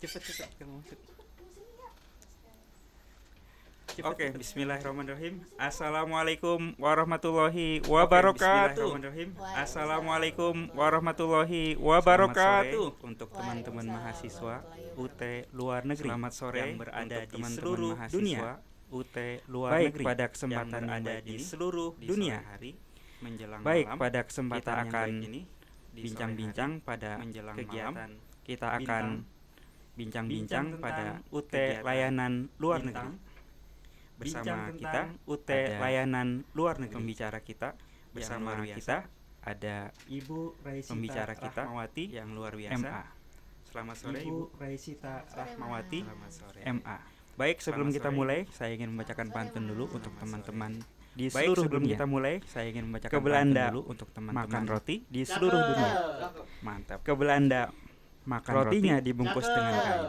Cepet kamu masuk. Oke, bismillahirrahmanirrahim. Assalamualaikum warahmatullahi wabarakatuh. Assalamualaikum warahmatullahi wabarakatuh. Untuk teman-teman mahasiswa UT luar negeri yang sore yang berada di seluruh dunia, UT luar negeri pada kesempatan yang ada di seluruh dunia hari menjelang malam. Pada kesempatan akan bincang-bincang pada menjelang kegiatan kita akan bincang-bincang pada UT layanan luar negeri. Bersama kita UT layanan luar negeri. Pembicara kita bersama kita ada Ibu Raisita pembicara kita Rahmawati yang luar biasa. MA. Selamat sore Ibu Raisita Rahmawati. Selamat sore MA. Baik, sebelum kita mulai, saya ingin membacakan pantun dulu untuk teman-teman di seluruh dunia. Kita mulai, saya ingin membacakan pantun dulu untuk teman-teman makan roti di seluruh dunia. Mantap. Ke Belanda makan rotinya dibungkus dengan kain.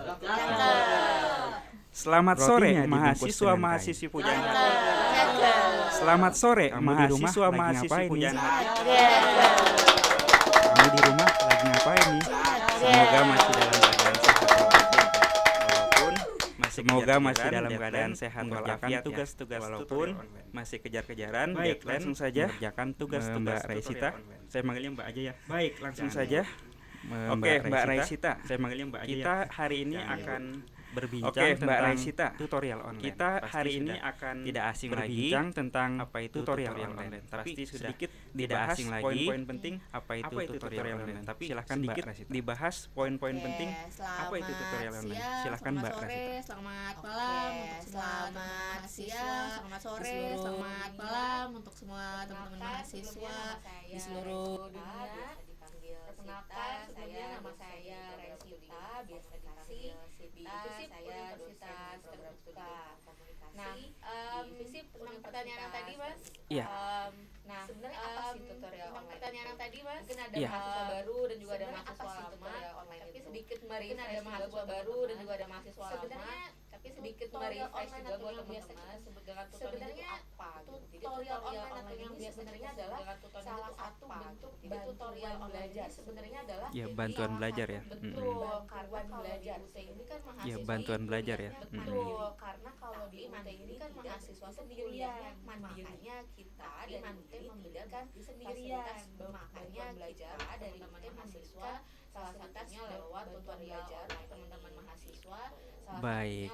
Selamat sore mahasiswa-mahasiswi pujaan hati. Selamat sore mahasiswa-mahasiswi pujaan hati. Kamu di rumah lagi ngapain nih? Semoga masih dalam keadaan sehat walafiat. Tugas-tugas walaupun masih kejar-kejaran. Baik, langsung saja mengerjakan tugas-tugas Mbak Raisita. Saya manggilnya Mbak aja ya. Baik, langsung saja. Oke, Mbak Raisita. Saya manggilnya Mbak aja ya. Kita hari ini akan berbincang tentang Mbak Raisita, tutorial online. Kita hari ini akan tidak asing berbincang tentang apa itu tutorial online. Pasti sedikit tidak asing lagi poin-poin penting apa itu tutorial online. Tapi silahkan sedikit dibahas poin-poin penting apa itu tutorial online. Silahkan Mbak Raisita. Selamat malam, selamat siang, selamat sore, selamat malam untuk semua teman-teman mahasiswa di seluruh dunia. Perkenalkan, sebelumnya nama saya Raisita, biasa dipanggil Sita. Saya dosen program studi komunikasi. Nah, FISIP tentang pertanyaan yang tadi, Mas. Iya. Nah, sebenarnya apa sih tutorial online? Pertanyaan yang tadi, Mas. Mungkin ada Iya. mahasiswa baru dan juga ada mahasiswa lama. Tapi sedikit mungkin ada mahasiswa baru dan juga ada mahasiswa lama. Tapi sedikit merefresh juga buat teman-teman sebut dengan tutorial itu apa gitu. Jadi tutorial online yang biasa sebenarnya adalah salah satu bentuk tutorial belajar. Sebenarnya adalah ya bantuan belajar ya. Betul, karena belajar ini kan mahasiswa ya bantuan belajar ya. Betul, karena kalau di UT ini kan mahasiswa sendirian, makanya kita dari UT memberikan fasilitas bantuan belajar dari teman mahasiswa, salah satunya lewat tutorial belajar teman-teman mahasiswa. Baik.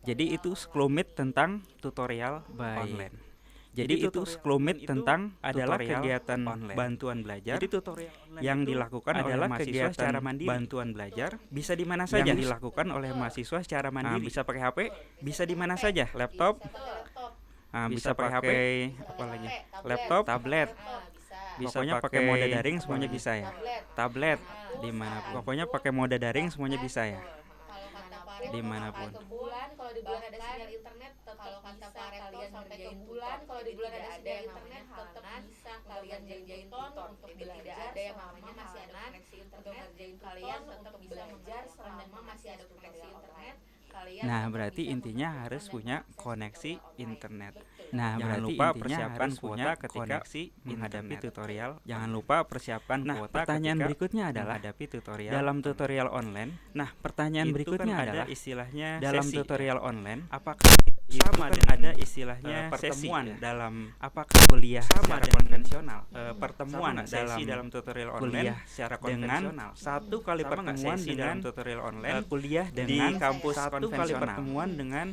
Jadi itu sekelumit tentang tutorial online. Jadi itu sekelumit tentang adalah kegiatan online. Bantuan belajar. Jadi tutorial online yang dilakukan adalah kegiatan secara mandiri. Bantuan belajar bisa di mana saja. Yang dilakukan oleh mahasiswa secara mandiri. Bisa pakai HP, bisa di mana saja. Laptop. Bisa pakai HP, apa lagi? Laptop, tablet. Pokoknya pakai mode daring semuanya bisa ya. Tablet dimanapun. Pokoknya pakai mode daring semuanya bisa ya. Dimanapun. Kalau di bulan ada sinyal internet, kalau kata Pak Rektor sampai ke bulan, kalau di bulan ada sinyal internet tetap bisa kalian ngerjain tutor untuk tidak ada yang namanya masih ada koneksi internet, ngerjain kalian tetap bisa belajar selama masih ada koneksi internet. Nah, berarti intinya harus punya koneksi internet. Nah, jangan lupa persiapan kuota ketika menghadapi tutorial. Jangan lupa persiapan kuota. Pertanyaan berikutnya adalah menghadapi tutorial dalam tutorial online. Nah, pertanyaan berikutnya adalah istilahnya dalam tutorial online apakah sama dengan ada istilahnya pertemuan dalam apakah kuliah secara konvensional pertemuan dalam tutorial online secara konvensional satu kali pertemuan dengan tutorial online kuliah dengan kampus konvensional dengan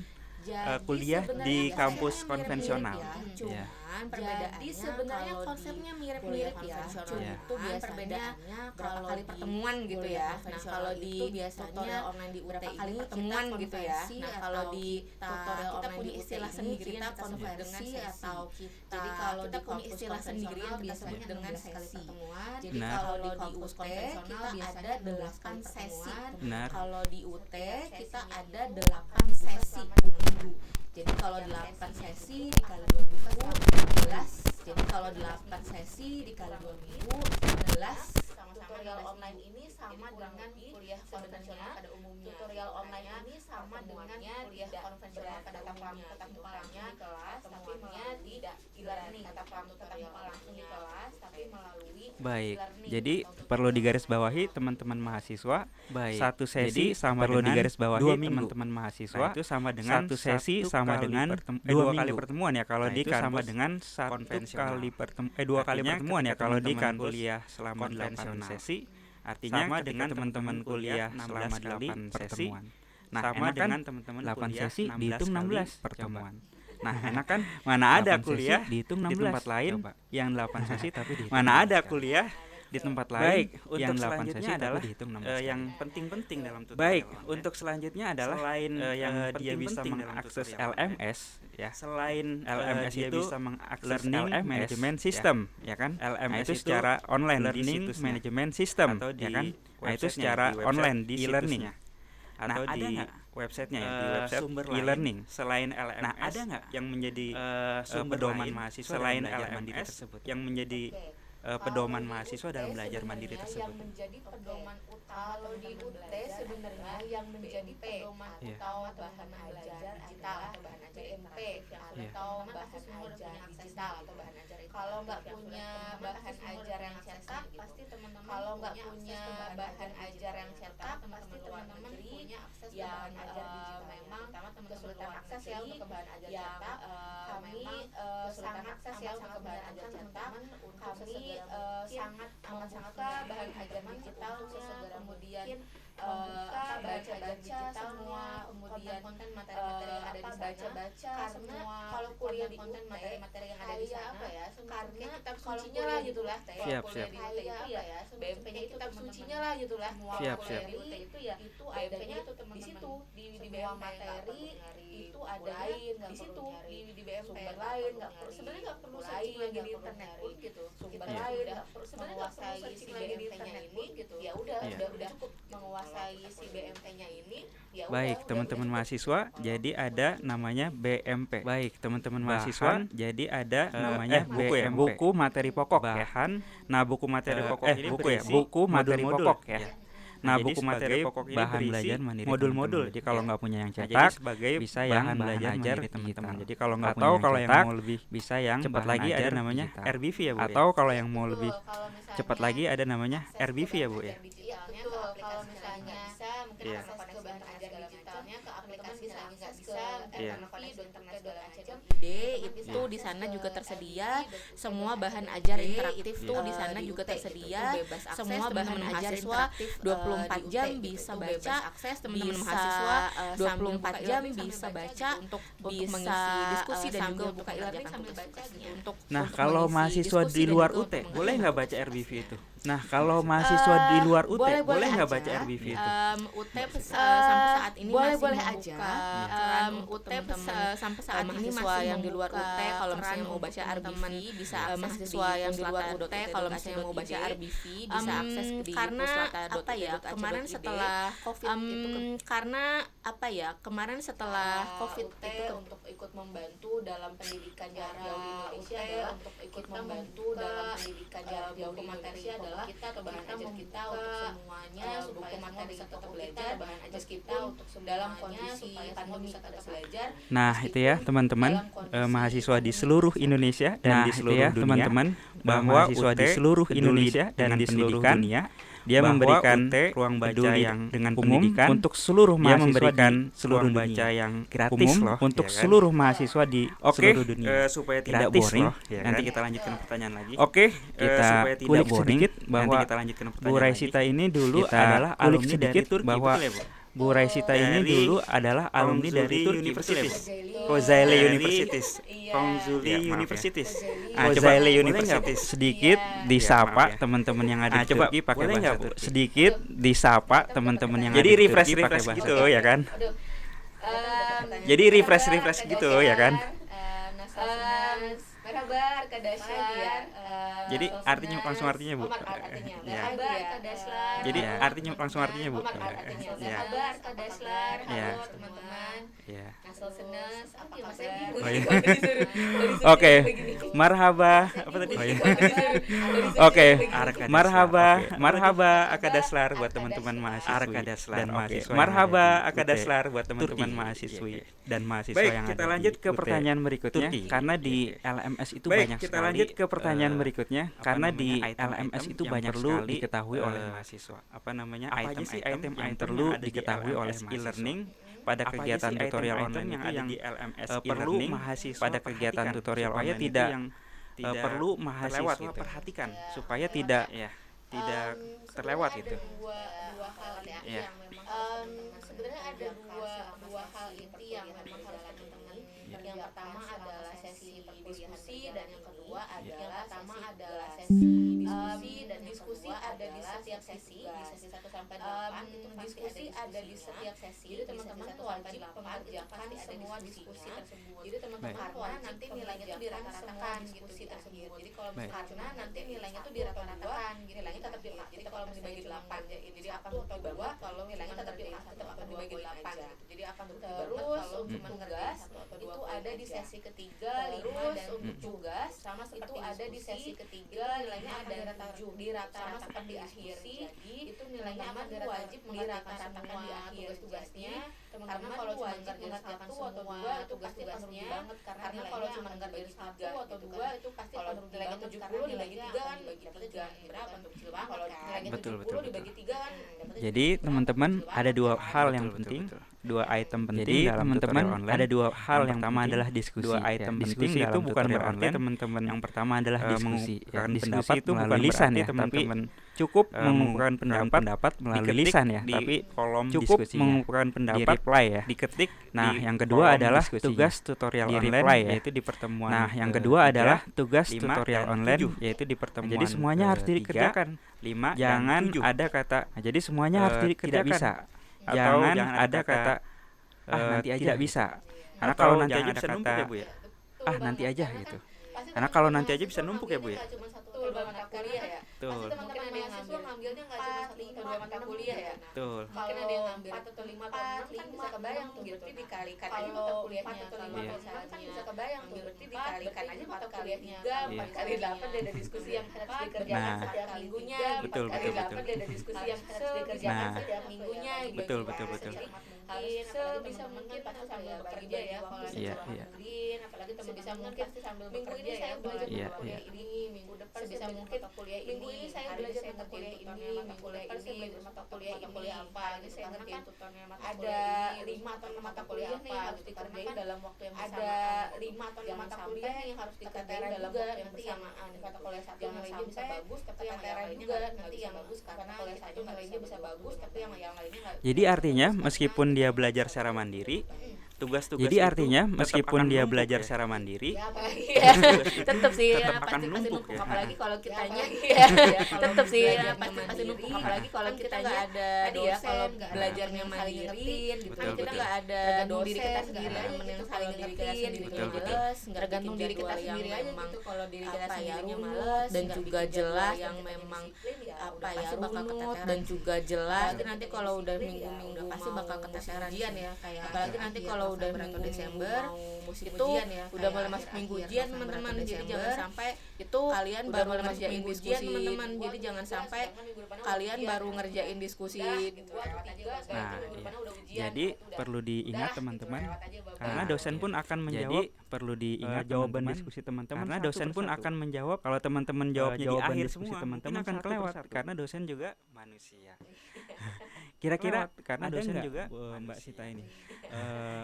kuliah di kampus konvensional ya. Jadi sebenarnya konsepnya mirip-mirip ya. Itu perbedaannya kalau kali pertemuan gitu ya. Nah, kalau di tutorial online di UT kali pertemuan gitu ya. Nah, kalau di tutorial online di istilah sendiri kita konversi atau jadi kalau di punya istilah sendiri biasanya dengan sekali pertemuan. Jadi kalau di kampus konvensional kita ada 8 sesi. Kalau di UT kita ada 8 sesi per minggu. Jadi kalau 8 sesi dikali 2 minggu 11. Jadi kalau 8 sesi dikali 2 minggu 11. Tutorial online ini sama dengan kuliah konvensional pada umumnya. Tutorial online ini sama dengan kuliah konvensional pada umumnya. Tatap muka langsung di kelas, tapi tidak e-learning. Tatap muka langsung di kelas, tapi Baik, jadi perlu digarisbawahi teman-teman mahasiswa. Baik. Satu sesi Jadi, sama perlu dengan digarisbawahi 2 minggu. Teman-teman mahasiswa. Nah, itu sama dengan satu sesi satu sama kali dengan dua 2 kali minggu. pertemuan ya kalau Nah, di itu kampus. sama Dengan satu konvensional. kali pertemuan 2 kali Artinya pertemuan ya ketika kalau di teman-teman kampus kuliah selama 8 konvensional sesi, artinya sama ketika dengan teman-teman kuliah selama 16 kali 8 sesi. pertemuan. Nah, Sama enak kan dengan teman-teman 8 kuliah sesi 16 dihitung kali 16 pertemuan. Nah, enak kan mana ada 8 sesi kuliah dihitung di 16. tempat lain Coba. yang 8 sesi tapi dihitung Mana 16 ada kali. kuliah Di tempat lain Baik, yang untuk 8 selanjutnya sesi adalah tapi dihitung 16 yang kali. penting-penting dalam tutorial. Baik, untuk selanjutnya adalah selain yang dia bisa penting-penting dalam mengakses tutorial. LMS ya. Selain LMS dia itu bisa mengakses Learning LMS, Management ya. System ya kan. LMS Nah, itu itu secara online Learning di situsnya. Management System atau ya di kan. Nah, itu websitenya, secara di website online di e-learning. situsnya. Nah, Atau ada di nggak, websitenya ya, di website sumber e-learning. lain selain LMS? Nah, ada nggak yang menjadi sumber pedoman lain mahasiswa selain dalam belajar mandiri LMS tersebut? yang menjadi pedoman mahasiswa dalam belajar mandiri tersebut? Yang menjadi pedoman utama kalau di UT sebenarnya yang menjadi pedoman utama bahan ajar digital atau bahan ajar MP atau bahan ajar digital atau bahan ajar kalau nggak punya bahan ajar yang cetak pasti teman-teman kalau nggak punya bahan ajar yang cetak pasti teman-teman punya akses ke bahan ajar digital memang kesulitan akses ya untuk ke bahan ajar cetak kami sangat akses ya untuk ke bahan ajar cetak kami sangat membuka bahan ajar digital kemudian membuka baca-baca semua kemudian konten materi-materi yang ada di sana baca-baca karena kalau kuliah di konten materi-materi yang ada di sana apa ya karena kitab sucinya lah gitulah Siap. itu ya BMP-nya itu kitab sucinya lah gitulah Siap. di UT itu ya itu adanya itu di situ di BMP materi itu ada di situ di BMP lain nggak perlu sebenarnya nggak perlu searching lagi di internet pun gitu sumber lain sebenarnya nggak perlu searching lagi di internet pun gitu ya udah cukup menguasai si BMP-nya ini ya udah Baik, teman-teman mahasiswa, jadi ada namanya BMP. Baik, teman-teman mahasiswa, jadi ada namanya buku ya, BMP. Buku materi pokok Bahan. Nah, buku materi pokok ini buku ya, berisi buku materi modul-modul pokok ya. ya. Nah, Nah, buku jadi materi sebagai pokok ini bahan berisi belajar mandiri modul-modul. teman-teman. Jadi kalau Ya. nggak punya yang Nah, jadi cetak, sebagai bisa bahan yang belajar belajar mandiri mandiri teman-teman. teman-teman. Jadi kalau nggak Atau punya yang kalau yang cetak, mau lebih bisa yang cepat bahan lagi ada ajar namanya digital. RBV ya, Bu, ya? Atau kalau yang mau lebih kalau misalnya cepat lagi ada namanya RBV ya, Bu ya. digitalnya ke kalau misalnya bisa mungkin Iya. akses ke bahan ajar digitalnya ke aplikasi bisa nggak bisa Iya. karena koneksi internet segala macam ide itu di sana juga tersedia semua bahan ajar interaktif tuh di sana juga tersedia semua bahan ajar interaktif 24 jam bisa baca akses teman-teman mahasiswa 24 jam bisa baca untuk mengisi diskusi dan juga buka e-learning sambil baca gitu untuk Nah, untuk kalau mengisi mahasiswa diskusi di dan luar juga UT, untuk boleh nggak baca mengajar. RBV itu? Nah, kalau mahasiswa di luar UT, boleh nggak baca RBV itu? UT sampai saat ini masih boleh membuka aja. keran UT sampai saat ini mahasiswa masih yang di luar membuka UT kalau misalnya keran mau baca untuk RBV teman-teman bisa akses mahasiswa di yang di luar puslata.ut UT kalau misalnya mau baca RBV bisa akses di karena puslata.ut apa ya kemarin setelah COVID itu karena apa ya kemarin setelah COVID itu untuk ikut membantu dalam pendidikan jarak jauh di Indonesia adalah untuk ikut membantu dalam pendidikan jarak jauh di Indonesia adalah kita atau bahan ajar kita untuk semuanya buku materi bisa tetap belajar bahan ajar kita untuk dalam kondisi pandemi tetap belajar. Nah, itu ya teman-teman, mahasiswa di seluruh Indonesia dan di seluruh dunia, teman-teman, bahwa mahasiswa di seluruh Indonesia dan di seluruh dunia, dia memberikan ruang baca yang dengan pendidikan untuk seluruh mahasiswa, dia memberikan seluruh baca yang gratis loh untuk seluruh mahasiswa di seluruh dunia. Supaya tidak Gratis boring, loh, ya nanti kan? kita lanjutkan pertanyaan lagi. Oke, Kita supaya tidak kulik boring, sedikit bahwa nanti kita lanjutkan Bu pertanyaan Raisita lagi. ini dulu Kita adalah kulik alumni dari sedikit Turki, bahwa betul ya, Bu? Bu Raisita ini Dari dulu adalah alumni dari Turki, Universities. Kozaile Dari Universities. Konzuli Ya, maaf ya. Universities. Ah, coba Kozaile boleh nggak Universities. sedikit maaf disapa ya. teman-teman yang ada Ah, di coba Turki pakai boleh bahasa nggak, Bu? Turki. Sedikit disapa teman-teman yang Jadi ada di refresh Turki pakai bahasa gitu Turki. ya kan? Jadi refresh gitu ya kan? Merhaba Arkadaşlar. Jadi artinya langsung artinya, Bu. Artinya. Ya. Merhaba Arkadaşlar. Jadi Halo. artinya langsung artinya, Bu. Artinya. Ya. Merhaba Arkadaşlar. Ya. Halo teman-teman. Ya. Nasılsınız? Apa kabar? Oh, iya. Oke, marhaba apa tadi? Oh, iya. Oke, marhaba, marhaba Akadaslar buat teman-teman mahasiswi Arkadaşlar, dan oke. mahasiswa. Marhaba Marhaba Akadaslar Akadaslar buat teman-teman Turki. mahasiswi Iya, dan mahasiswa Baik, yang kita ada lanjut di ke UT. pertanyaan berikutnya Turki. Karena di LMS itu Baik, banyak kita sekali lanjut ke pertanyaan berikutnya. artinya karena di LMS itu banyak perlu diketahui oleh mahasiswa. Apa aja sih item yang perlu diketahui oleh e-learning pada kegiatan tutorial online yang ada di LMS perlu mahasiswa pada kegiatan tutorial online tidak perlu mahasiswa perhatikan supaya tidak terlewat gitu. Dua hal ya yang memang sebenarnya ada dua hal inti yang memang harus teman-teman. Yang pertama adalah sesi diskusi dan yang kedua adalah sesi dan diskusi ada di setiap sesi di sesi 1 sampai 8 itu diskusi ada di setiap sesi. Jadi teman-teman tuh wajib mengerjakan semua diskusi tersebut. Jadi teman-teman wajib nanti nilainya tuh dirata-ratakan diskusi tersebut. Jadi kalau karena nanti nilainya tuh dirata-ratakan, nilainya tetap jadi kalau dibagi 8 jadi akan bahwa kalau nilainya tetap akan dibagi 8 gitu. Jadi akan terus untuk tugas itu ada di sesi ketiga 5 dan untuk tugas sama seperti itu ada di sesi ketiga nilainya ada 7 di rata-rata seperti akhiri. Jadi itu nilainya akan wajib dirata-ratakan di akhir tugasnya. Karena kalau cuma ngerjakan satu atau dua itu pasti tugasnya karena kalau cuma ngerjain satu atau dua itu pasti kalau nilainya 70 dibagi 3 kan dibagi 3 berapa tuh kecil banget kalau nilainya 70 dibagi 3 kan. Jadi teman-teman ada dua hal yang penting, dua item penting dalam tutorial online. Ada dua hal yang pertama adalah diskusi. Dua item penting itu bukan berarti teman-teman yang pertama adalah diskusi. Diskusi itu bukan lisan ya, tapi cukup mengumpulkan pendapat melalui lisan ya, tapi cukup mengumpulkan pendapat diketik. Nah, yang kedua adalah tugas tutorial online yaitu di pertemuan. Nah, yang kedua adalah tugas tutorial online yaitu di pertemuan. Jadi semuanya harus dikerjakan. 5 jangan ada kata jadi semuanya harus dikerjakan. Tidak bisa. Jangan ada kata nanti aja tidak bisa. Karena kalau nanti aja bisa numpuk ya Bu ya. Nanti aja gitu. Karena kalau nanti aja bisa numpuk ya Bu ya. Dua mata kuliah ya. Betul. Mungkin ada yang ngambilnya nggak cuma 1 atau 2 mata kuliah ya. Betul. Mungkin ada yang ngambil 4 atau 5 atau 6 kan bisa kebayang tuh berarti dikalikan aja mata kuliahnya. 4 atau 5 kan bisa kebayang tuh berarti dikalikan aja mata kuliahnya. 4 kali 8 ada diskusi yang harus dikerjakan setiap minggunya. 4 kali 8 ada diskusi yang harus dikerjakan setiap minggunya. Betul. Harus bisa mungkin pasti sambil bekerja ya kalau mungkin apalagi teman bisa mungkin pasti sambil minggu ini saya belajar kuliah ini minggu depan bisa mungkin kuliah ini minggu ini saya belajar mata kuliah ini minggu depan saya belajar mata kuliah apa ini saya ngertiin tutornya ada 5 atau 6 mata kuliah apa harus dikerjain dalam waktu yang bersamaan ada 5 atau 6 mata kuliah yang harus dikerjain dalam waktu yang bersamaan mata kuliah satu nilainya bisa bagus tapi yang lainnya juga nanti yang bagus karena kuliah satu nilainya bisa bagus tapi yang lainnya nggak. Jadi artinya meskipun dia belajar secara mandiri, tugas-tugas jadi artinya meskipun dia belajar secara mandiri tetap sih tetap akan numpuk ya. Apalagi kalau kitanya tetap sih pasti numpuk apalagi kalau kitanya nggak ada ya kalau belajarnya mandiri kan kita nggak ada diri kita sendiri yang saling ngertiin jelas tergantung diri kita sendiri aja gitu kalau diri kita sendirinya malas dan juga jelas yang memang apa ya runut dan juga jelas nanti kalau udah minggu-minggu pasti bakal keteteran ya kayak apalagi nanti kalau udah minggu Desember itu udah mulai masuk minggu ujian teman-teman jadi jangan sampai itu kalian baru ngerjain minggu ujian teman-teman jadi jangan sampai kalian baru ngerjain diskusi jadi perlu diingat teman-teman karena dosen pun akan menjawab perlu diingat jawaban diskusi teman-teman karena dosen pun akan menjawab kalau teman-teman jawabnya di akhir semua teman-teman akan kelewat karena dosen juga manusia. Kira-kira karena dosen juga Mbak Sita ini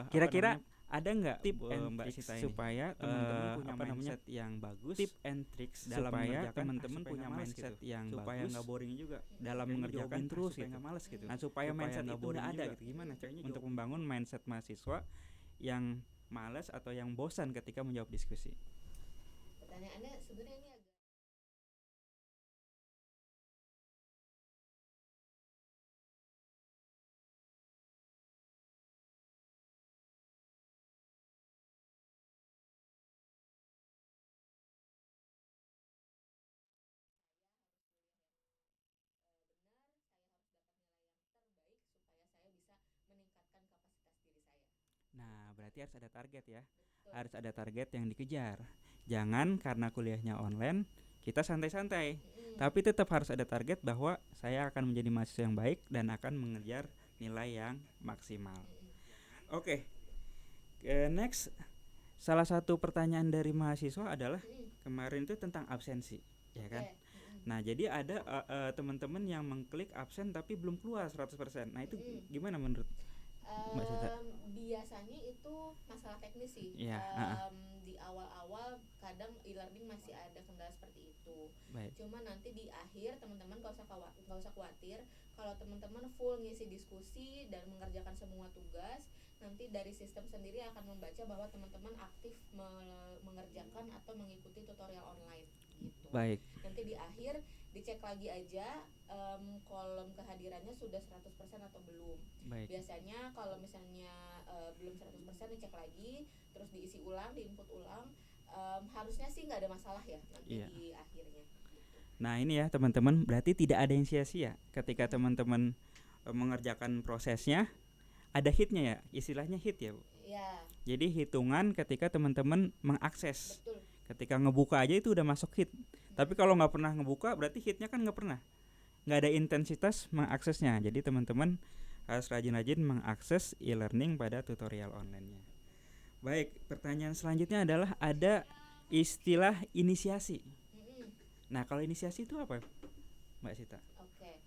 kira-kira ada nggak tip and tricks supaya teman-teman punya mindset yang bagus, tip and tricks dalam supaya teman-teman punya mindset yang supaya nggak boring juga dalam mengerjakan terus supaya nggak malas gitu. Nah supaya mindset itu nggak ada gitu gimana caranya untuk membangun mindset mahasiswa yang malas atau yang bosan ketika menjawab diskusi? Pertanyaannya sebenarnya ini Nah, berarti harus ada target ya. Harus ada target yang dikejar. Jangan karena kuliahnya online kita santai-santai. Tapi tetap harus ada target bahwa saya akan menjadi mahasiswa yang baik dan akan mengejar nilai yang maksimal. Oke. Next. Salah satu pertanyaan dari mahasiswa adalah kemarin itu tentang absensi. ya kan? Nah, jadi ada teman-teman yang mengklik absen tapi belum keluar 100%. Nah, itu gimana menurut Mbak Sita? Biasanya itu masalah teknis sih. Iya, Di awal-awal kadang e-learning masih ada kendala seperti itu. Baik. Cuma nanti di akhir teman-teman gak usah khawatir kalau teman-teman full ngisi diskusi dan mengerjakan semua tugas, nanti dari sistem sendiri akan membaca bahwa teman-teman aktif mengerjakan atau mengikuti tutorial online gitu. Baik. Nanti di akhir dicek lagi aja kolom kehadirannya sudah 100% atau belum. Baik. Biasanya kalau misalnya belum 100% dicek lagi, terus diisi ulang, diinput ulang, harusnya sih nggak ada masalah ya nanti di akhirnya. Nah, ini ya teman-teman, berarti tidak ada yang sia-sia ketika teman-teman mengerjakan prosesnya. Ada hitnya ya, istilahnya hit ya Bu? Ya. Jadi hitungan ketika teman-teman mengakses. Betul. Ketika ngebuka aja itu udah masuk hit. Tapi kalau nggak pernah ngebuka berarti hitnya kan nggak pernah. Nggak ada intensitas mengaksesnya. Jadi teman-teman harus rajin-rajin mengakses e-learning pada tutorial online-nya. Baik, pertanyaan selanjutnya adalah ada istilah inisiasi. Nah, kalau inisiasi itu apa, Mbak Sita? Oke.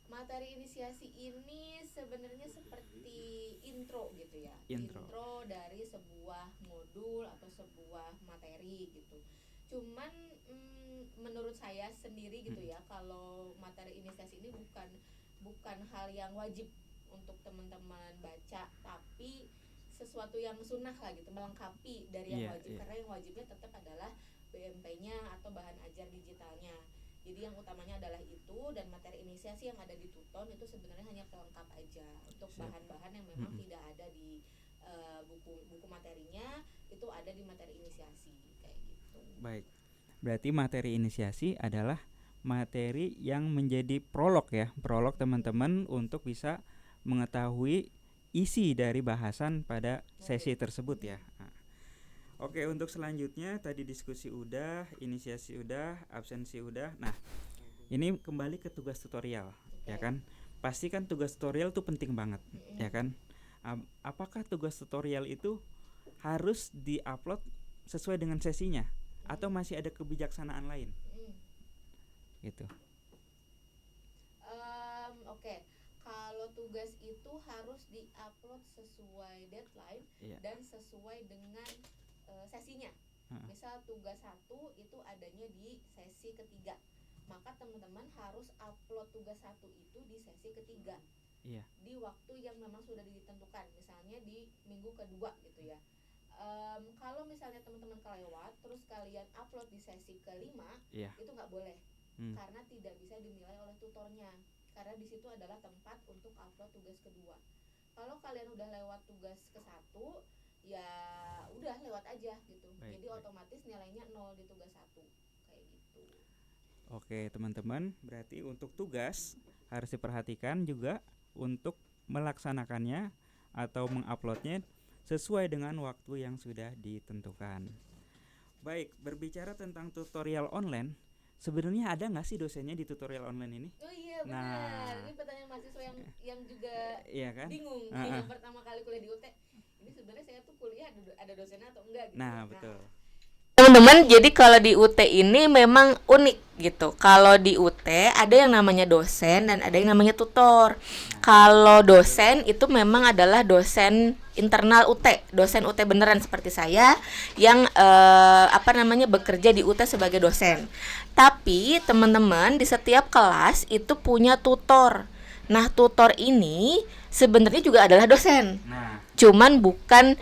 Materi inisiasi ini sebenarnya seperti intro gitu ya. Intro dari sebuah modul atau sebuah materi gitu. Cuman menurut saya sendiri gitu ya, kalau materi inisiasi ini bukan hal yang wajib untuk teman-teman baca, tapi sesuatu yang sunnah lah gitu, melengkapi dari yang wajib. Karena yang wajibnya tetap adalah BMP-nya atau bahan ajar digitalnya. Jadi yang utamanya adalah itu, dan materi inisiasi yang ada di Tuton itu sebenarnya hanya pelengkap aja untuk bahan-bahan yang memang tidak ada di buku materinya, itu ada di materi inisiasi kayak gitu. Baik. Berarti materi inisiasi adalah materi yang menjadi prolog ya, prolog teman-teman untuk bisa mengetahui isi dari bahasan pada sesi tersebut ya. Nah. Oke, untuk selanjutnya tadi diskusi udah, inisiasi udah, absensi udah. Nah, ini kembali ke tugas tutorial, ya kan? Pasti kan tugas tutorial itu penting banget, ya kan? Apakah tugas tutorial itu harus diupload sesuai dengan sesinya atau masih ada kebijaksanaan lain? Gitu. Oke. Kalau tugas itu harus diupload sesuai deadline dan sesuai dengan sesinya. Misal tugas 1 itu adanya di sesi ketiga, maka teman-teman harus upload tugas 1 itu di sesi ketiga. Di waktu yang memang sudah ditentukan, misalnya di minggu kedua gitu ya. Kalau misalnya teman-teman kelewat terus kalian upload di sesi kelima, itu nggak boleh, karena tidak bisa dinilai oleh tutornya, karena di situ adalah tempat untuk upload tugas kedua. Kalau kalian udah lewat tugas ke-1, ya udah lewat aja gitu. Jadi otomatis nilainya 0 di tugas 1 kayak gitu. Oke teman-teman, berarti untuk tugas harus diperhatikan juga untuk melaksanakannya atau menguploadnya sesuai dengan waktu yang sudah ditentukan. Baik, berbicara tentang tutorial online, sebenarnya ada nggak sih dosennya di tutorial online ini? Oh iya benar. Ini pertanyaan mahasiswa yang juga kan? bingung. Yang pertama kali kuliah di UT, ini sebenarnya saya tuh kuliah ada dosennya atau enggak gitu. Nah, betul. Teman-teman, jadi kalau di UT ini memang unik gitu. Kalau di UT ada yang namanya dosen dan ada yang namanya tutor. Kalau dosen itu memang adalah dosen internal UT, dosen UT beneran seperti saya yang bekerja di UT sebagai dosen. Tapi teman-teman di setiap kelas itu punya tutor. Nah, tutor ini sebenarnya juga adalah dosen. Cuman bukan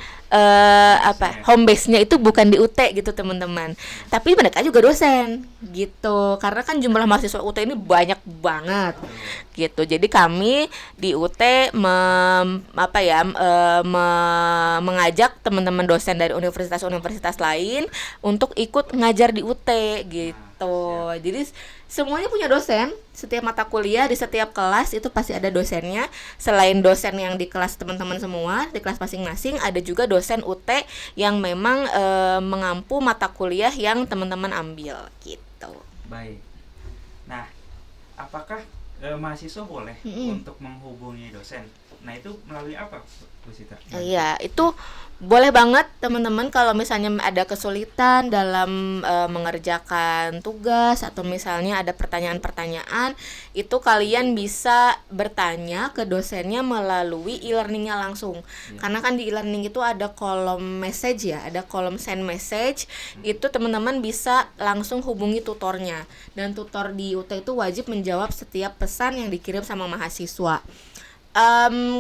home base-nya itu bukan di UT gitu teman-teman. Tapi mereka juga dosen gitu. Karena kan jumlah mahasiswa UT ini banyak banget gitu. Jadi kami di UT mengajak teman-teman dosen dari universitas-universitas lain untuk ikut ngajar di UT gitu. Jadi semuanya punya dosen. Setiap mata kuliah di setiap kelas itu pasti ada dosennya. Selain dosen yang di kelas teman-teman semua, di kelas masing-masing, ada juga dosen UT yang memang mengampu mata kuliah yang teman-teman ambil gitu. Baik. Nah, apakah mahasiswa boleh untuk menghubungi dosen? Nah itu melalui apa Bu Sita? Iya, itu boleh banget teman-teman kalau misalnya ada kesulitan dalam mengerjakan tugas atau misalnya ada pertanyaan-pertanyaan, itu kalian bisa bertanya ke dosennya melalui e-learningnya langsung. Karena kan di e-learning itu ada kolom message ya, ada kolom send message. Itu teman-teman bisa langsung hubungi tutornya. Dan tutor di UT itu wajib menjawab setiap pesan yang dikirim sama mahasiswa.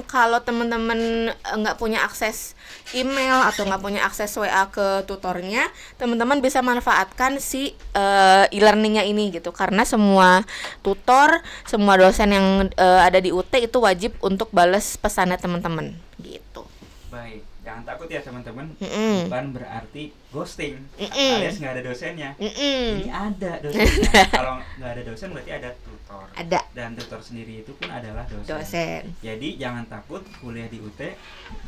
Kalau teman-teman nggak punya akses email atau nggak punya akses WA ke tutornya, teman-teman bisa manfaatkan si e-learningnya ini gitu, karena semua tutor, semua dosen yang ada di UT itu wajib untuk balas pesannya teman-teman gitu. Baik, jangan takut ya teman-teman. Mm-mm. Bukan berarti ghosting Mm-mm. alias nggak ada dosennya. Mm-mm. Ini ada dosennya. Kalau nggak ada dosen berarti ada tutor. Ada Dan tutor sendiri itu pun adalah dosen. Jadi jangan takut kuliah di UT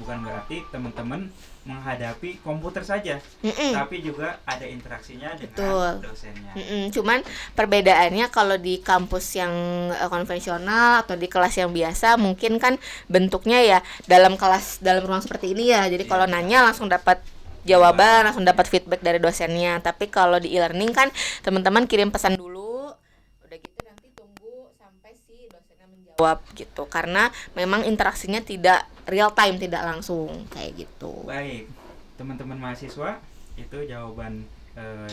bukan berarti teman-teman menghadapi komputer saja, Mm-mm. tapi juga ada interaksinya dengan Betul. dosennya. Cuman perbedaannya kalau di kampus yang konvensional atau di kelas yang biasa mungkin kan bentuknya ya dalam kelas, dalam ruang seperti ini ya. Jadi kalau nanya langsung dapat jawaban, langsung dapat feedback dari dosennya. Tapi kalau di e-learning kan teman-teman kirim pesan dulu, udah gitu nanti tunggu sampai si dosennya menjawab gitu. Karena memang interaksinya tidak real time, tidak langsung kayak gitu. Baik, teman-teman mahasiswa, itu jawaban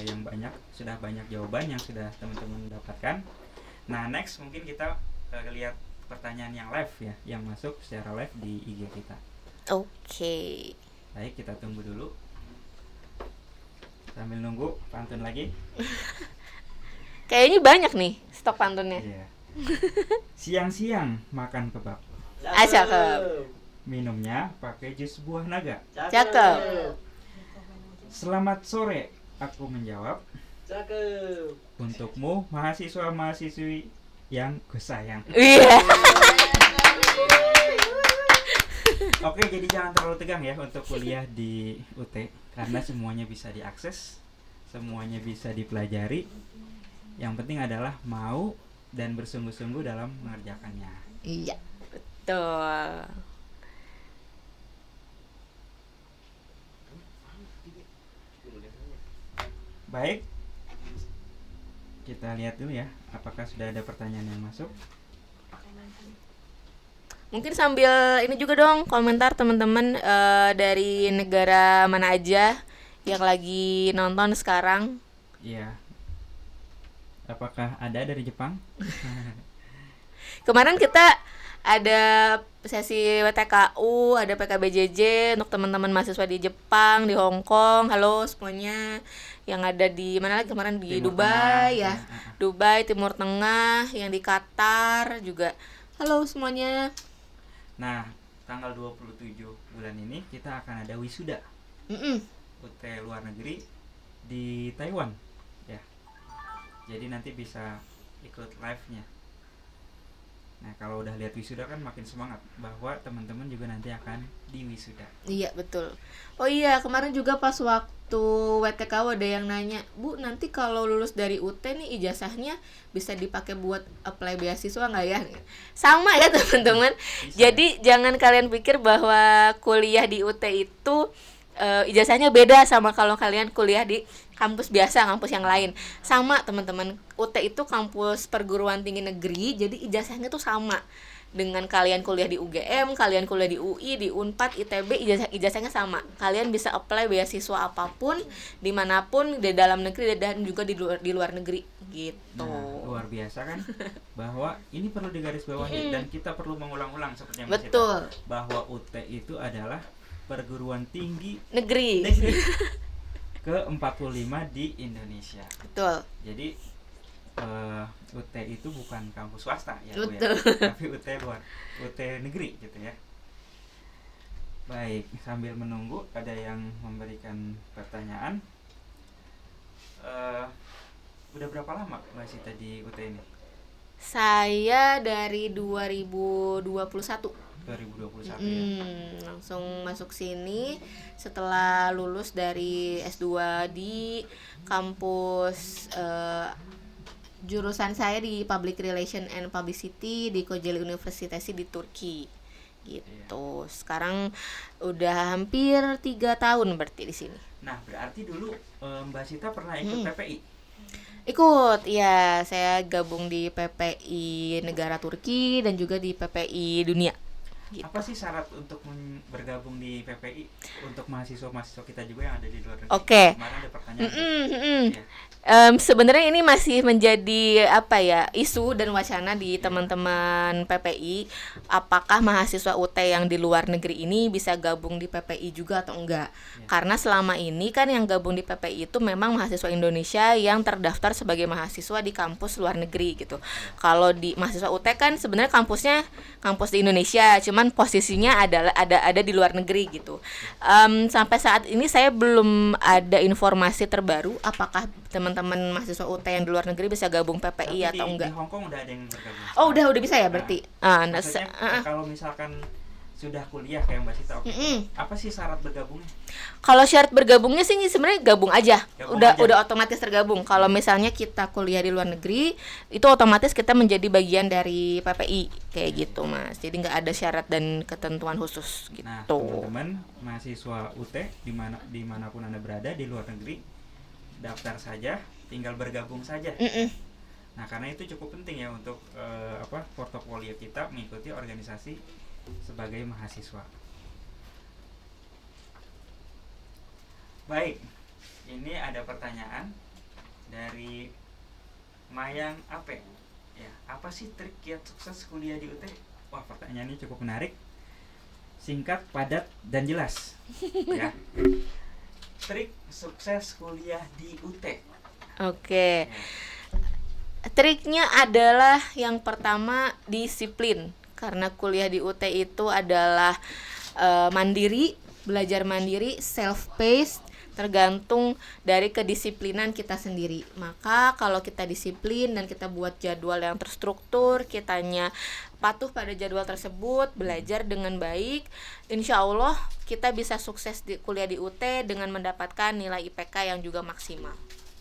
yang sudah banyak jawaban yang sudah teman-teman dapatkan. Nah, next mungkin kita lihat pertanyaan yang live ya, yang masuk secara live di IG kita. Oke. Baik, kita tunggu dulu. Sambil nunggu pantun lagi. Kayaknya banyak nih stok pantunnya. Iya. Siang-siang makan kebab. Cakep. Minumnya pakai jus buah naga. Cakep. Selamat sore, aku menjawab. Cakep. Untukmu mahasiswa-mahasiswi yang kusayang. Iya. Oke, jadi jangan terlalu tegang ya untuk kuliah di UT, karena semuanya bisa diakses, semuanya bisa dipelajari. Yang penting adalah mau dan bersungguh-sungguh dalam mengerjakannya. Iya, betul. Baik, kita lihat dulu ya, apakah sudah ada pertanyaan yang masuk. Mungkin sambil ini juga dong komentar teman-teman dari negara mana aja yang lagi nonton sekarang. Iya. Apakah ada dari Jepang? Kemarin kita ada sesi WTKU, ada PKBJJ untuk teman-teman mahasiswa di Jepang, di Hong Kong. Halo semuanya yang ada di mana lagi kemarin di Timur Dubai Tengah, ya. Dubai, Timur Tengah, yang di Qatar juga. Halo semuanya. Nah, tanggal 27 bulan ini kita akan ada wisuda UT luar negeri di Taiwan ya. Jadi nanti bisa ikut live-nya. Nah, kalau udah lihat wisuda kan makin semangat bahwa teman-teman juga nanti akan di wisuda. Iya, betul. Oh iya, kemarin juga pas waktu WTKW ada yang nanya, "Bu, nanti kalau lulus dari UT nih ijazahnya bisa dipakai buat apply beasiswa nggak ya?" Sama ya, teman-teman. Jadi jangan kalian pikir bahwa kuliah di UT itu ijazahnya beda sama kalau kalian kuliah di kampus biasa, kampus yang lain. Sama, teman-teman. UT itu kampus perguruan tinggi negeri, jadi ijazahnya tuh sama dengan kalian kuliah di UGM, kalian kuliah di UI, di Unpad, ITB, ijazahnya sama. Kalian bisa apply beasiswa apapun, dimanapun, di dalam negeri dan juga di luar negeri gitu. Nah, luar biasa kan? Bahwa ini perlu digarisbawahi dan kita perlu mengulang-ulang seperti yang Betul. bahwa UT itu adalah perguruan tinggi Negeri. ke-45 di Indonesia. Betul. Jadi UT itu bukan kampus swasta ya, Bu, ya, Betul. tapi UT luar, UT negeri gitu ya. Baik, sambil menunggu ada yang memberikan pertanyaan. Udah berapa lama Mbak Sita di UT ini? Saya dari 2021. 2021 ya. Langsung masuk sini setelah lulus dari S2 di kampus jurusan saya di Public Relation and Publicity di Kocaeli University di Turki gitu. Sekarang udah hampir 3 tahun berarti di sini. Nah, berarti dulu Mbak Sita pernah ikut PPI? Ikut, ya, saya gabung di PPI negara Turki dan juga di PPI dunia. Gitu. Apa sih syarat untuk bergabung di PPI untuk mahasiswa-mahasiswa kita juga yang ada di luar negeri? Oke. Kemarin ada pertanyaan. Ya. Sebenarnya ini masih menjadi isu dan wacana di teman-teman PPI. Apakah mahasiswa UT yang di luar negeri ini bisa gabung di PPI juga atau enggak? Karena selama ini kan yang gabung di PPI itu memang mahasiswa Indonesia yang terdaftar sebagai mahasiswa di kampus luar negeri gitu. Kalau di mahasiswa UT kan sebenarnya kampusnya kampus di Indonesia, cuman posisinya ada di luar negeri gitu. Sampai saat ini saya belum ada informasi terbaru apakah teman-teman mahasiswa UT yang di luar negeri bisa gabung PPI atau enggak. Di Hong Kong udah ada yang bergabung. Oh, udah bisa ya berarti. Maksudnya kalau misalkan sudah kuliah kayak Mbak Sita, apa sih syarat bergabungnya? Kalau syarat bergabungnya sih sebenarnya gabung aja. Udah otomatis tergabung. Kalau misalnya kita kuliah di luar negeri, itu otomatis kita menjadi bagian dari PPI kayak gitu, Mas. Jadi nggak ada syarat dan ketentuan khusus gitu. Nah, teman-teman mahasiswa UT dimanapun Anda berada di luar negeri, daftar saja, tinggal bergabung saja. Nah, karena itu cukup penting ya untuk portofolio kita mengikuti organisasi sebagai mahasiswa. Baik, ini ada pertanyaan dari Mayang Ape. Ya, apa sih trik kiat sukses kuliah di UT? Wah, pertanyaannya cukup menarik. Singkat, padat, dan jelas. Ya. Trik sukses kuliah di UT. Oke. Triknya adalah yang pertama disiplin. Karena kuliah di UT itu adalah mandiri, belajar mandiri, self-paced, tergantung dari kedisiplinan kita sendiri. Maka kalau kita disiplin dan kita buat jadwal yang terstruktur, kitanya patuh pada jadwal tersebut, belajar dengan baik, insya Allah kita bisa sukses di kuliah di UT dengan mendapatkan nilai IPK yang juga maksimal.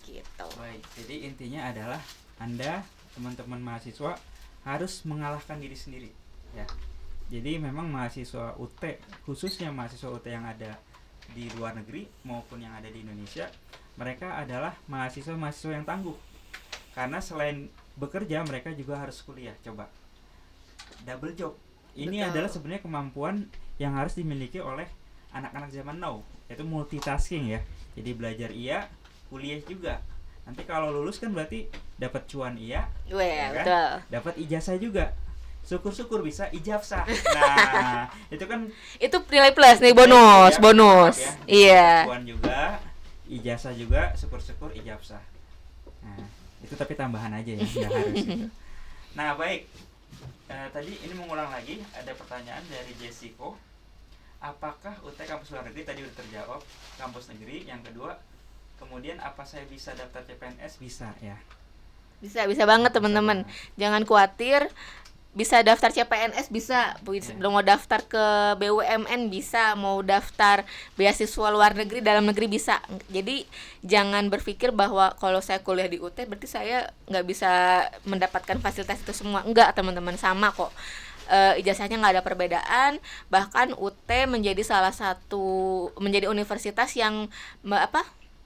Gitu. Baik, jadi intinya adalah Anda, teman-teman mahasiswa, harus mengalahkan diri sendiri. Ya, jadi memang mahasiswa UT, khususnya mahasiswa UT yang ada di luar negeri maupun yang ada di Indonesia, mereka adalah mahasiswa-mahasiswa yang tangguh. Karena selain bekerja, mereka juga harus kuliah. Coba, double job. Ini adalah sebenarnya kemampuan yang harus dimiliki oleh anak-anak zaman now, yaitu multitasking ya. Jadi belajar iya, kuliah juga. Nanti kalau lulus kan berarti dapat cuan iya, ya kan? Dapat ijazah juga. Syukur-syukur bisa ijazah. Nah, itu kan itu nilai plus nih, bonus. Ya. Iya. Cuan juga, ijazah juga, syukur-syukur ijazah. Nah, itu tapi tambahan aja ya, nggak harus gitu. Nah, baik. Tadi ini mengulang lagi, ada pertanyaan dari Jessico. Apakah UT kampus luar negeri tadi udah terjawab, kampus negeri. Yang kedua, kemudian apa saya bisa daftar CPNS? Bisa ya. Bisa banget teman-teman. Jangan khawatir. Bisa daftar CPNS, bisa mau daftar ke BUMN, bisa mau daftar beasiswa luar negeri, dalam negeri bisa. Jadi jangan berpikir bahwa kalau saya kuliah di UT berarti saya nggak bisa mendapatkan fasilitas itu semua. Enggak teman-teman, sama kok. Ijazahnya nggak ada perbedaan. Bahkan UT menjadi menjadi universitas yang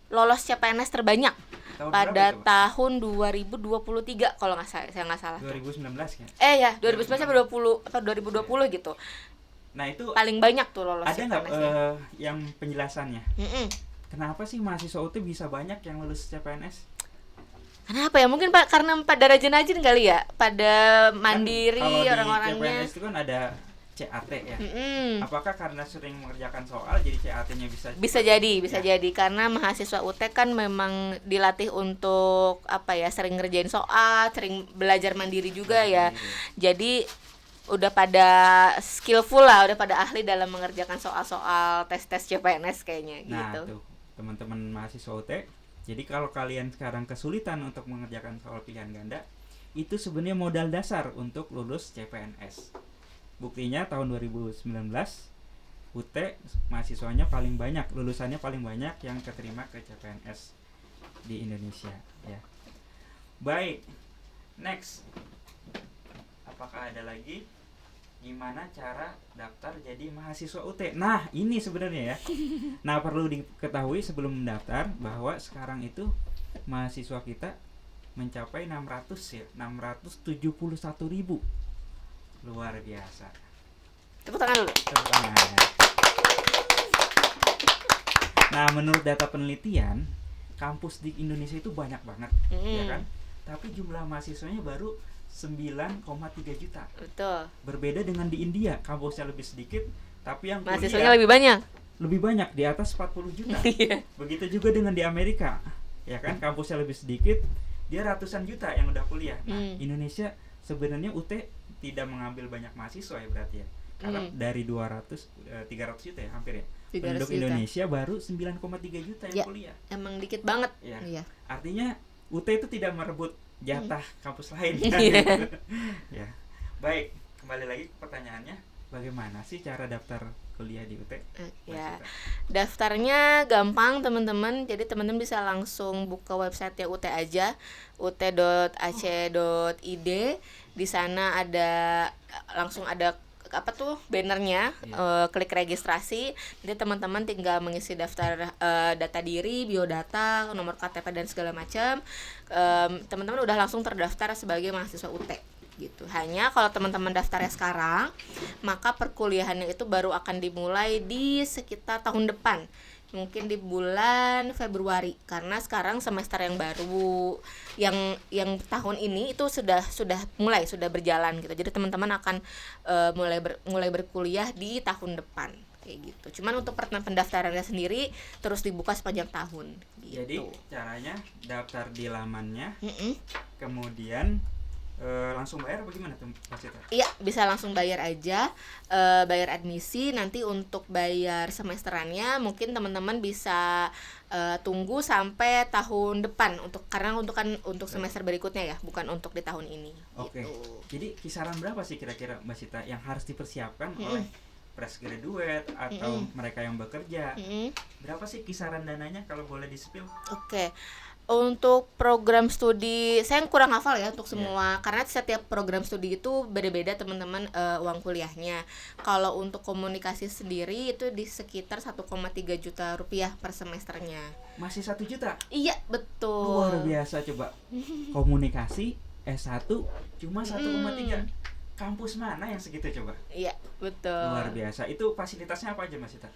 lolos CPNS terbanyak pada tahun 2023 kalau saya nggak salah. 2019 kan? 2019 sampai 2020 gitu. Nah, itu paling banyak tuh lolos. Ada nggak yang penjelasannya? Kenapa sih mahasiswa UT bisa banyak yang lulus CPNS? Kenapa ya? Mungkin karena pada rajin-rajin kali ya, pada mandiri kan, orang-orangnya. CPNS itu kan ada CAT ya. Apakah karena sering mengerjakan soal jadi CAT-nya bisa jadi karena mahasiswa UT kan memang dilatih untuk sering ngerjain soal, sering belajar mandiri juga ya. Jadi udah pada skillful lah, udah pada ahli dalam mengerjakan soal-soal tes-tes CPNS kayaknya gitu. Nah, tuh teman-teman mahasiswa UT. Jadi kalau kalian sekarang kesulitan untuk mengerjakan soal pilihan ganda, itu sebenarnya modal dasar untuk lulus CPNS. Buktinya tahun 2019 UT mahasiswanya paling banyak, lulusannya paling banyak yang keterima ke CPNS di Indonesia ya. Baik, next. Apakah ada lagi? gimana cara daftar jadi mahasiswa UT. Nah, ini sebenarnya ya. Nah, perlu diketahui sebelum mendaftar bahwa sekarang itu mahasiswa kita mencapai 671.000. Luar biasa. Tepuk tangan dulu. Tepuk tangan. Nah, menurut data penelitian, kampus di Indonesia itu banyak banget, ya kan? Tapi jumlah mahasiswanya baru 9,3 juta. Betul. Berbeda dengan di India, kampusnya lebih sedikit, tapi yang mahasiswanya lebih banyak. Lebih banyak, di atas 40 juta. Begitu juga dengan di Amerika, ya kan? Kampusnya lebih sedikit, dia ratusan juta yang udah kuliah. Nah, Indonesia sebenarnya UT tidak mengambil banyak mahasiswa ya berarti ya. Karena dari 300 juta ya hampir ya. Penduduk Indonesia baru 9,3 juta yang kuliah. Emang dikit banget. Ya. Iya. Artinya UT itu tidak merebut jatah kampus lain. Ya. Baik, kembali lagi ke pertanyaannya, bagaimana sih cara daftar kuliah di UT? Ya. Daftarnya gampang, teman-teman. Jadi teman-teman bisa langsung buka website UT aja, ut.ac.id. Di sana langsung ada bannernya, klik registrasi. Jadi teman-teman tinggal mengisi daftar data diri, biodata, nomor KTP dan segala macam. Teman-teman udah langsung terdaftar sebagai mahasiswa UT gitu. Hanya kalau teman-teman daftarnya sekarang, maka perkuliahannya itu baru akan dimulai di sekitar tahun depan. Mungkin di bulan Februari, karena sekarang semester yang baru yang tahun ini itu sudah mulai berjalan gitu. Jadi teman-teman akan mulai berkuliah di tahun depan kayak gitu. Cuman untuk pendaftarannya sendiri terus dibuka sepanjang tahun gitu. Jadi caranya daftar di lamannya, kemudian langsung bayar apa gimana tuh Mas Cita? Iya, bisa langsung bayar aja, bayar admisi. Nanti untuk bayar semesterannya mungkin teman-teman bisa tunggu sampai tahun depan karena untuk semester berikutnya ya, bukan untuk di tahun ini. Oke. Gitu. Jadi kisaran berapa sih kira-kira Mbak Cita yang harus dipersiapkan oleh fresh graduate atau mereka yang bekerja? Berapa sih kisaran dananya kalau boleh di-spill? Oke. Untuk program studi saya kurang hafal ya untuk semua, karena setiap program studi itu beda-beda teman-teman uang kuliahnya. Kalau untuk komunikasi sendiri itu di sekitar 1,3 juta rupiah per semesternya. Masih 1 juta? Iya, betul. Luar biasa. Coba komunikasi S1 cuma 1,3. Kampus mana yang segitu coba? Iya, betul. Luar biasa. Itu fasilitasnya apa aja Mas Cita?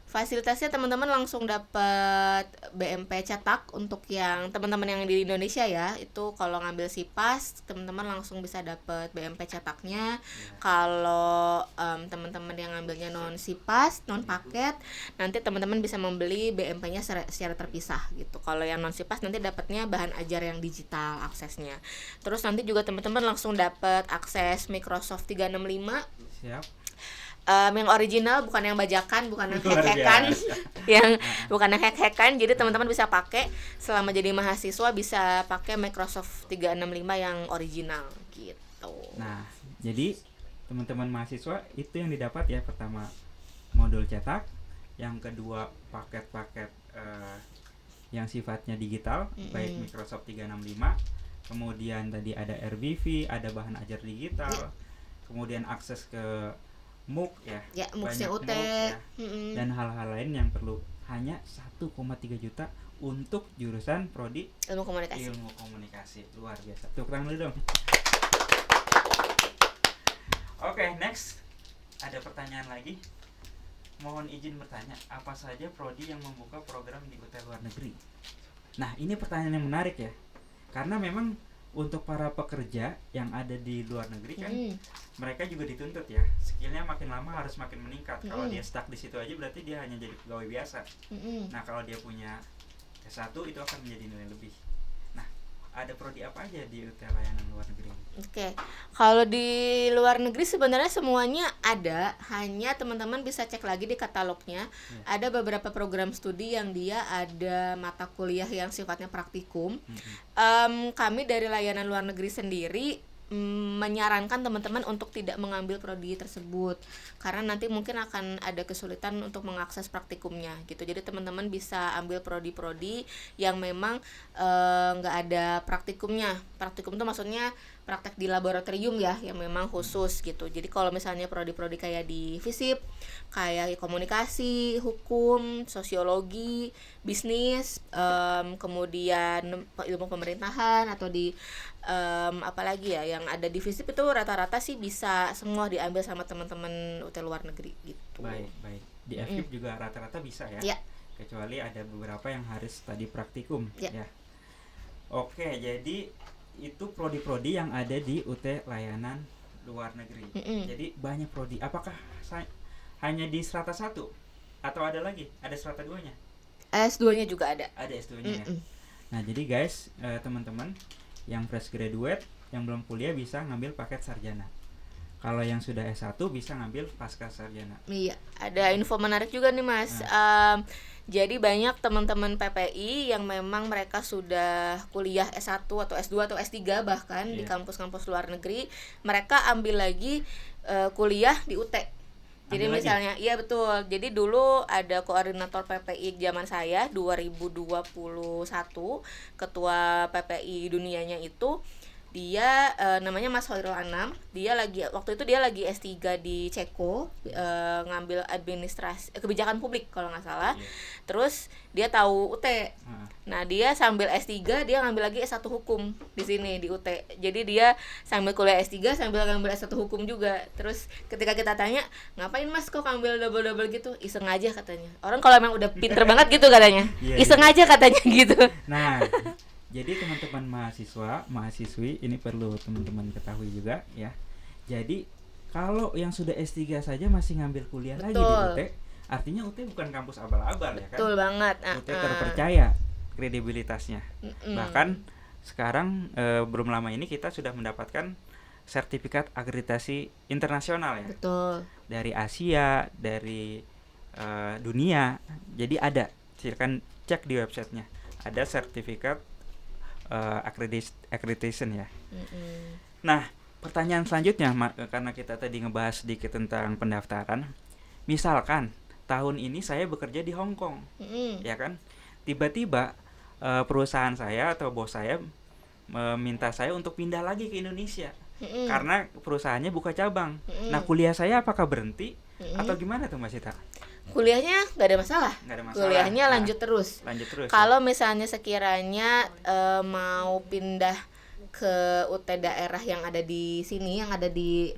Fasilitasnya teman-teman langsung dapat BMP cetak. Untuk yang teman-teman yang di Indonesia ya, itu kalau ngambil SIPAS teman-teman langsung bisa dapat BMP cetaknya. Kalau teman-teman yang ngambilnya non SIPAS, non paket, nanti teman-teman bisa membeli BMP-nya secara terpisah gitu. Kalau yang non SIPAS nanti dapatnya bahan ajar yang digital aksesnya. Terus nanti juga teman-teman langsung dapat akses Microsoft 365. Siap. Yang original, bukan yang bajakan, bukan yang hack-hackan, yang bukan yang hack-hackan. Jadi teman-teman bisa pakai selama jadi mahasiswa, bisa pakai Microsoft 365 yang original gitu. Nah, jadi teman-teman mahasiswa itu yang didapat ya, pertama modul cetak, yang kedua paket-paket yang sifatnya digital, baik Microsoft 365, kemudian tadi ada RBV, ada bahan ajar digital, kemudian akses ke MOOC ya, MOOC-nya UT ya, dan hal-hal lain yang perlu. Hanya 1,3 juta untuk jurusan prodi ilmu komunikasi. Luar biasa. Tepuk tangan dulu dong. Oke, next ada pertanyaan lagi. Mohon izin bertanya, apa saja prodi yang membuka program di UT luar negeri? Nah, ini pertanyaan yang menarik ya, karena memang untuk para pekerja yang ada di luar negeri kan mereka juga dituntut ya, skillnya makin lama harus makin meningkat. Kalau dia stuck di situ aja berarti dia hanya jadi pegawai biasa. Nah, kalau dia punya S1 itu akan menjadi nilai lebih. Nah, ada prodi apa aja di UT layanan luar negeri? Oke. Kalau di luar negeri sebenarnya semuanya ada, hanya teman-teman bisa cek lagi di katalognya. Ada beberapa program studi yang dia ada mata kuliah yang sifatnya praktikum. Kami dari layanan luar negeri sendiri menyarankan teman-teman untuk tidak mengambil prodi tersebut, karena nanti mungkin akan ada kesulitan untuk mengakses praktikumnya gitu. Jadi teman-teman bisa ambil prodi-prodi yang memang nggak ada praktikumnya. Praktikum itu maksudnya praktek di laboratorium ya yang memang khusus gitu. Jadi kalau misalnya prodi-prodi kayak di FISIP kayak komunikasi, hukum, sosiologi, bisnis, kemudian ilmu pemerintahan atau di apalagi ya yang ada di FISIP itu rata-rata sih bisa semua diambil sama teman-teman UT luar negeri gitu. Baik. Di FIP juga rata-rata bisa ya. Kecuali ada beberapa yang harus tadi praktikum ya. Oke, jadi itu prodi-prodi yang ada di UT layanan luar negeri. Jadi banyak prodi. Apakah hanya di strata 1 atau ada lagi? Ada strata 2-nya? S2-nya juga ada. Ada S2-nya ya. Nah, jadi guys, teman-teman yang fresh graduate yang belum kuliah bisa ngambil paket sarjana. Kalau yang sudah S1 bisa ngambil pasca sarjana. Iya, ada info menarik juga nih Mas. Jadi banyak teman-teman PPI yang memang mereka sudah kuliah S1 atau S2 atau S3 bahkan di kampus-kampus luar negeri, mereka ambil lagi kuliah di UT. Jadi Ambil misalnya, iya betul. Jadi dulu ada koordinator PPI zaman saya 2021, ketua PPI dunianya itu dia namanya Mas Hoirul Anam. Dia waktu itu dia lagi S3 di Ceko, ngambil administrasi kebijakan publik kalau nggak salah. Terus dia tahu UT. Nah, dia sambil S3 dia ngambil lagi S1 hukum di sini di UT. Jadi dia sambil kuliah S3 sambil ngambil S1 hukum juga. Terus ketika kita tanya, "Ngapain Mas kok ngambil double-double gitu?" Iseng aja katanya. Orang kalau emang udah pinter banget gitu katanya. Iseng aja katanya gitu. Nah, jadi teman-teman mahasiswi ini perlu teman-teman ketahui juga ya. Jadi kalau yang sudah S3 saja masih ngambil kuliah lagi di UT, artinya UT bukan kampus abal-abal ya kan? Betul banget. UT terpercaya kredibilitasnya. Bahkan sekarang belum lama ini kita sudah mendapatkan sertifikat akreditasi internasional ya. Betul. Dari Asia, dari dunia. Jadi ada, silakan cek di websitenya. Ada sertifikat accreditation ya. Nah, pertanyaan selanjutnya karena kita tadi ngebahas sedikit tentang pendaftaran. Misalkan tahun ini saya bekerja di Hong Kong, ya kan? Tiba-tiba perusahaan saya atau bos saya meminta saya untuk pindah lagi ke Indonesia karena perusahaannya buka cabang. Nah, kuliah saya apakah berhenti atau gimana tuh Mbak Sita? Kuliahnya nggak ada masalah. Kuliahnya lanjut terus. Kalau misalnya sekiranya mau pindah ke UT daerah yang ada di sini, yang ada di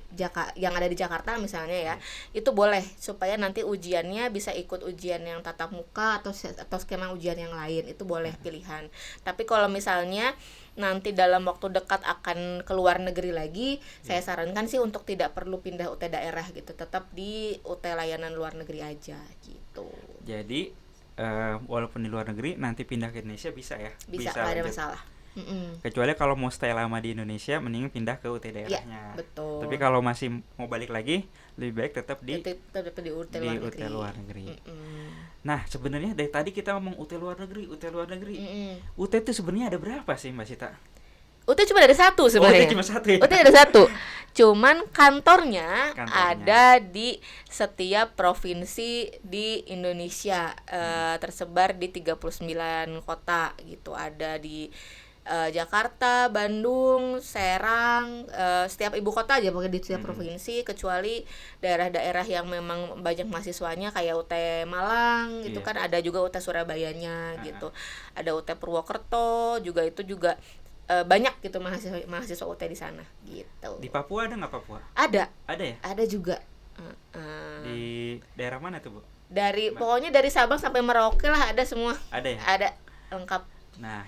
Jakarta misalnya ya, itu boleh supaya nanti ujiannya bisa ikut ujian yang tatap muka atau skema ujian yang lain, itu boleh pilihan. Tapi kalau misalnya nanti dalam waktu dekat akan ke luar negeri lagi, saya sarankan sih untuk tidak perlu pindah UT daerah gitu, tetap di UT layanan luar negeri aja gitu. Jadi walaupun di luar negeri nanti pindah ke Indonesia bisa ya? Bisa nggak ada masalah. Kecuali kalau mau stay lama di Indonesia, mending pindah ke UT daerahnya. Ya, betul. Tapi kalau masih mau balik lagi, lebih baik tetap di UT luar negeri. Nah, sebenarnya dari tadi kita ngomong UT luar negeri. UT itu sebenarnya ada berapa sih Mbak Sita? UT cuma ada satu sebenarnya. UT cuma satu ya? UT ada satu. Cuman kantornya ada di setiap provinsi di Indonesia, tersebar di 39 kota gitu. Ada di Jakarta, Bandung, Serang, setiap ibu kota aja pokoknya di setiap provinsi, kecuali daerah-daerah yang memang banyak mahasiswanya kayak UT Malang gitu kan, ada juga UT Surabayanya gitu. Ada UT Purwokerto juga, itu juga banyak gitu mahasiswa UT di sana gitu. Di Papua ada nggak Papua? Ada ya? Ada juga. Di daerah mana tuh Bu? Pokoknya dari Sabang sampai Merauke lah ada semua. Ada ya? Ada, lengkap. Nah,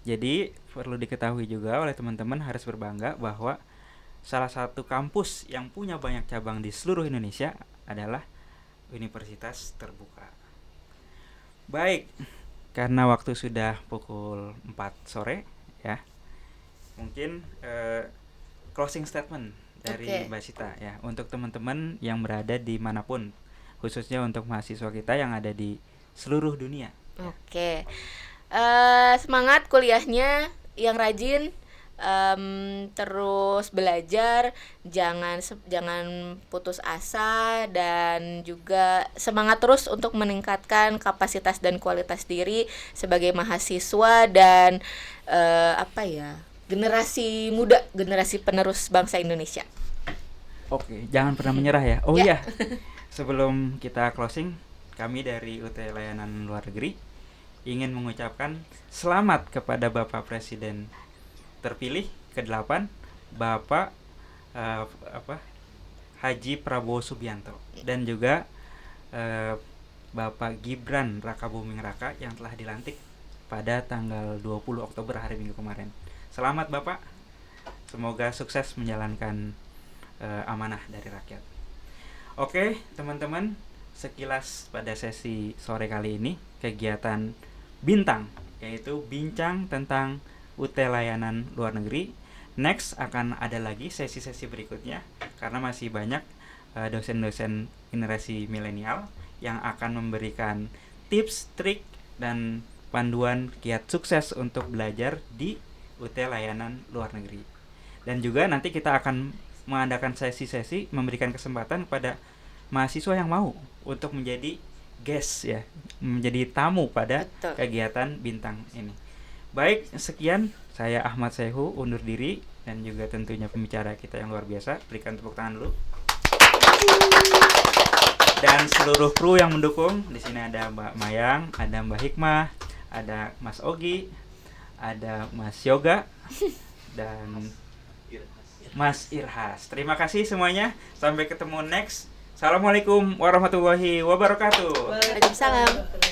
jadi perlu diketahui juga oleh teman-teman, harus berbangga bahwa salah satu kampus yang punya banyak cabang di seluruh Indonesia adalah Universitas Terbuka. Baik, karena waktu sudah pukul 4 sore ya, mungkin closing statement dari Mbak Sita ya, untuk teman-teman yang berada di manapun, khususnya untuk mahasiswa kita yang ada di seluruh dunia. Oke. Semangat kuliahnya, yang rajin, terus belajar, jangan putus asa, dan juga semangat terus untuk meningkatkan kapasitas dan kualitas diri sebagai mahasiswa, dan generasi muda, generasi penerus bangsa Indonesia. Oke, jangan pernah menyerah ya. Oh Ya. iya, sebelum kita closing, kami dari UT Layanan Luar Negeri ingin mengucapkan selamat kepada Bapak Presiden terpilih ke-8, Bapak Haji Prabowo Subianto, dan juga Bapak Gibran Rakabuming Raka yang telah dilantik pada tanggal 20 Oktober hari Minggu kemarin. Selamat Bapak, semoga sukses menjalankan amanah dari rakyat. Oke teman-teman, sekilas pada sesi sore kali ini kegiatan Bintang, yaitu bincang tentang UT Layanan Luar Negeri. Next akan ada lagi sesi-sesi berikutnya karena masih banyak dosen-dosen generasi milenial yang akan memberikan tips, trik, dan panduan kiat sukses untuk belajar di UT Layanan Luar Negeri. Dan juga nanti kita akan mengadakan sesi-sesi memberikan kesempatan pada mahasiswa yang mau untuk menjadi guest ya, menjadi tamu pada Betul. kegiatan Bintang ini. Baik, sekian, saya Ahmad Sehu undur diri, dan juga tentunya pembicara kita yang luar biasa. Berikan tepuk tangan dulu. Dan seluruh kru yang mendukung. Di sini ada Mbak Mayang, ada Mbak Hikmah, ada Mas Ogi, ada Mas Yoga, dan Mas Irhas. Terima kasih semuanya. Sampai ketemu next. Assalamualaikum warahmatullahi wabarakatuh. Waalaikumsalam.